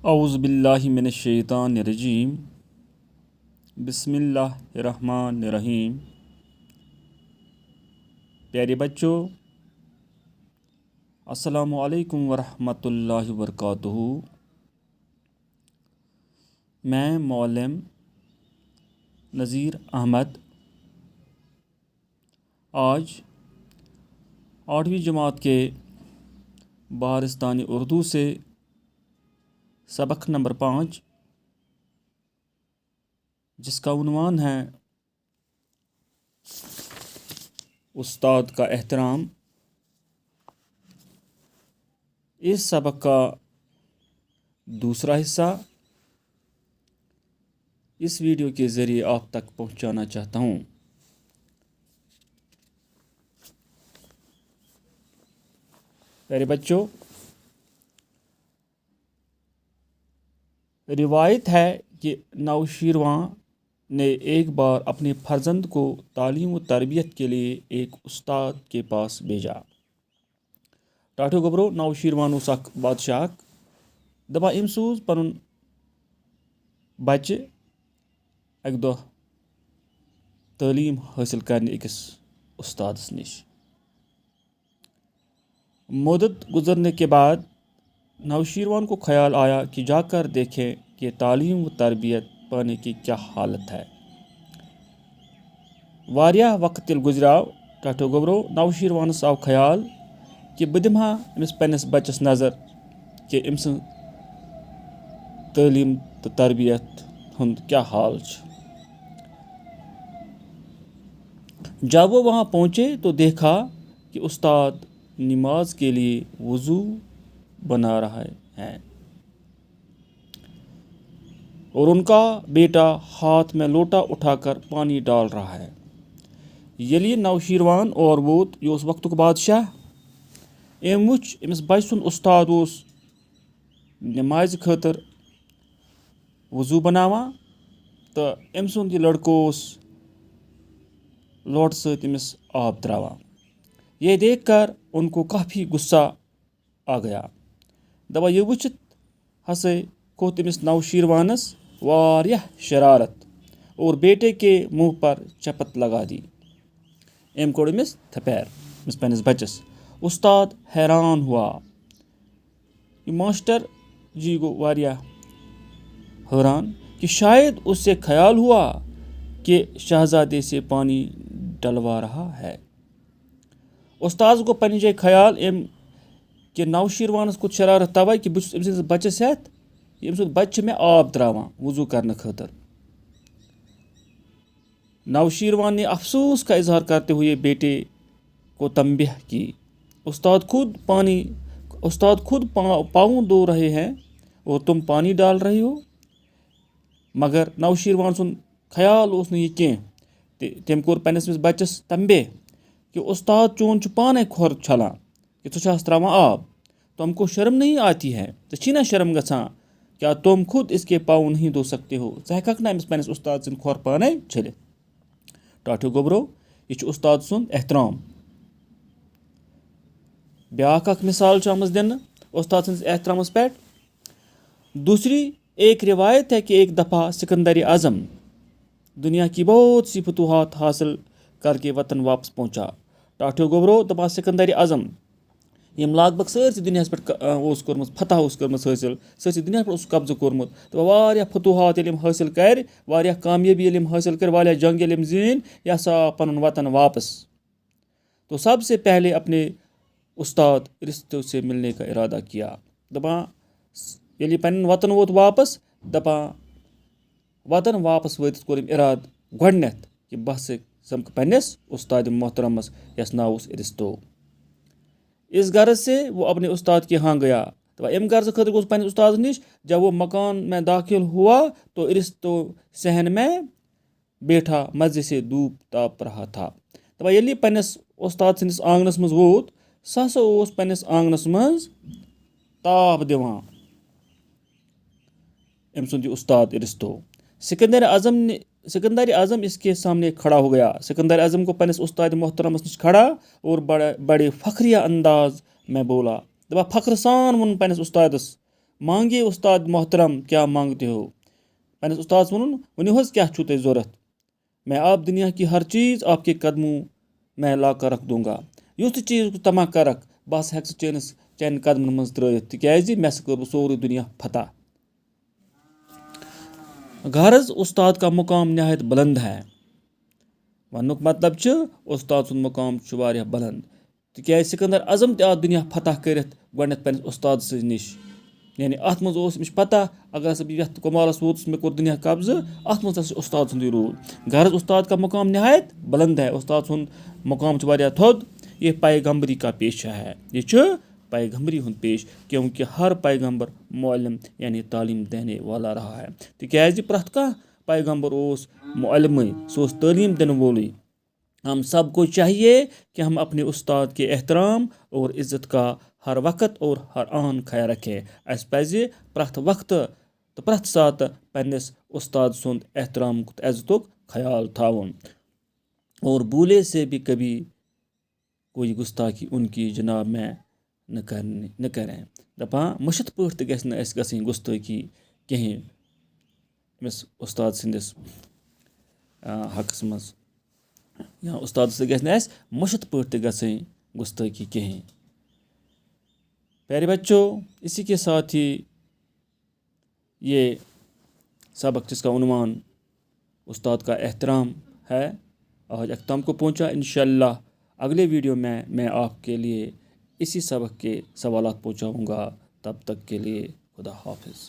औज़ु बिल्लाहि मिनश्शैतानिर्रजीम बिस्मिल्लाहिर्रहमानिर्रहीम। प्यारे बच्चों, अस्सलामु अलैकुम वरहमतुल्लाहि वबरकातुहू। मैं मौलम नज़ीर अहमद आज 8वीं जमात के बारिस्तानी उर्दू से सबक नंबर 5, जिसका उन्वान है उस्ताद का एहतराम, इस सबक का दूसरा हिस्सा इस वीडियो के ज़रिए आप तक पहुंचाना चाहता हूं। प्यारे बच्चों, रिवायत है कि नौशीरवां ने एक बार अपने फर्जंद को तालीम व तरबियत के लिए एक उस्ताद के पास भेजा। टाठो गबरो नौशीरवान उस बादशाह दपा अम सूज पन बच्चे अक दो तालीम हासिल करने अकिस उस्तादस निश। मुद्दत गुजरने के बाद नौशीरवान को ख्याल आया कि जाकर देखें कि तालीम व तरबियत पाने की क्या हालत है। वारिया वक्त गुजराव टाठो गबरो नौशीरवानस आव ख्याल कि बह दिमा अमिस पन्निस बच्चस नज़र कि अम सं तालीम तो तरबियत हुंद क्या हाल छ। जब वो वहाँ पहुँचे तो देखा कि उस्ताद नमाज के लिए वज़ू बना रहा है और उनका बेटा हाथ में लोटा उठाकर पानी डाल रहा है। ये नौशीरवान और वोत ये वक्त बादशाह अम वुच अमिस बच सुंद उस्ताद नमाज खतर वज़ू बनावान तो अम सुंद यह लड़को लोट सत अमिस आब त्रावान। यह देख कर उनको काफ़ी गुस्सा आ गया। दपा यह वुचित हसे खोत अमिस नौशीरवानस वारिया शरारत और बेटे के मुंह पर चपत लगा दी। अम कोड़ अमिस थपैर अमिस पन्निस बच्चस। उस्ताद हैरान हुआ। ये मास्टर जी गो वारिया हैरान कि शायद उससे ख्याल हुआ कि शहजादे से पानी डलवा रहा है। उस्ताद को पन्ने जाए ख्याल कि नौशीरवानस कुछ शरारत तवै कि बह बच्चस हेत अम सुंद बच्चे में आब त्रावान वज़ू करने खतर। नौशीरवान ने अफसोस का इजहार करते हुए बेटे को तंबीह की। उस्ताद खुद पाँव धो रहे हैं और तुम पानी डाल रही हो। मगर नौशीरवान सुन ख्याल उस नह कह तम कोर पन्निस बच्चस तंबे कि उस्ताद चोन पाने खोर छलान कि छु त्रावान आब, तुमको शर्म नहीं आती है, ची ना शर्म गछान, क्या तुम खुद इसके पाँव नहीं धो सकते हो? हेकक ना अमिस पन्निस उस्ताद सिंद खोर पाने छलित। टाठो गोबरो यह उस्ताद सुंद एहतराम। ब्याक मिसाल आमज दिन उस्ताद सिंदिस एहतरामस पे। दूसरी एक रिवायत है कि एक दफ़ा सिकंदर आज़म दुनिया की बहुत सी फतूहात हासिल करके वतन वापस पहुँचा। टाठो गोबरो दपा सिकंदर आज़म यम लगभग सरसी दुनिया पे फतह हासिल सरसी दुनिया पे कब्ज़ कोर्मुत। तो वारिया फतूहात हासिल कर, वारिया कामयाबी हासिल कर, वारिया जंग जीन, यह सा पन वतन वापस। तो सबसे पहले अपने उस्ताद रिश्तों से मिलने का इरादा किया। दपा ये पन वतन वोत वापस, दपा वतन वापस वत कोर इराद गोडनेथ कि बह समख पन्निस उस्ताद मोहतरमस यस नाव रिस्तो। इस गर्ज से वो अपने उस्ताद के यहाँ गया। तो अम गर्ज खतर गो पन्निस उस्ताद निश। जब वो मकान में दाखिल हुआ तो रिस्तो सहन में बैठा मजे से धूप ताप रहा था। दपा ये पन्निस उस्ताद सिंदिस आंगनस मज वोत, सह हसा ओस पन्निस आंगनस मज ताप दिवान अम सुंद उस्ताद रिस्तो। सिकंदर आज़म इसके सामने खड़ा हो गया। सिकंदर आज़म को पन्निस उस्ताद मोहतरमस निश खड़ा और बड़े फखरिया अंदाज में बोला। दपा फख्र सान वोन पन्निस उस्तादस मांगे उस्ताद मोहतरम क्या मांगते हो। पन्निस उस्ताद वनुन वनियो हज क्या छु तोह ज़रूरत। मैं आप दुनिया की हर चीज़ आपके कदमों में ला कर रख दूंगा। युस चीज़ तमा कर रख बस हेक चैन कदमन मज त्रित तिकाज मे कर सोरे दुनिया फतह। गरज उस्ताद का मुकाम नहायत बुलंद है। वनुक मतलब च उस्ताद सुन मुकाम वारिया बुलंद तिकाज सिकंदर आजम ते दुनिया फतह करित गडनथ पन्निस उस्ताद निश। यानी अत मज अमिश पता अगर हसा बह यथ कमालस वोतुस मे कोर दुनिया कब्ज़ अत मज उस्ताद सुंदे रोल। गरज उस्ताद का मुकाम नहायत बुलंद है। उस्ताद सुन मुकाम वारिया थोद। ये पैगम्बरी का पेशा है। ये पैगम्बरी हुंद पेश क्योंकि हर पैगम्बर मुअल्लिम यानी तालीम देने वाला रहा है। तिकाज प्रथ कह पैगम्बर ओस मुअल्लिम सो तालीम दिन वोल। हम सबको चाहिए कि हम अपने उस्ताद के एहतराम और इज़्ज़त का हर वक्त और हर आन ख्याल रखें। अस पज़ प्रथ वक्त तो प्रथ सात पन्निस उस्ताद सुंद एहतराम इज़्ज़त ख्याल थावन। और भूले से भी कभी कोई गुस्ताखी उनकी जनाब में न करें। दपां मुशत पठ त गस न गई गुस्ताखी कहें अमिस उस्ताद सिंदिस हकस मज या उस्ताद से गस न मुशत पठ त गई गुस्ताखी कहें। प्यारे बच्चों, इसी के साथ ही ये सबक जिसका उन्वान उस्ताद का एहतराम है आज अख्ताम को पहुंचा। इंशाअल्लाह अगले वीडियो में मैं आपके लिए इसी सबक के सवालात पहुंचाऊंगा। तब तक के लिए खुदा हाफिज़।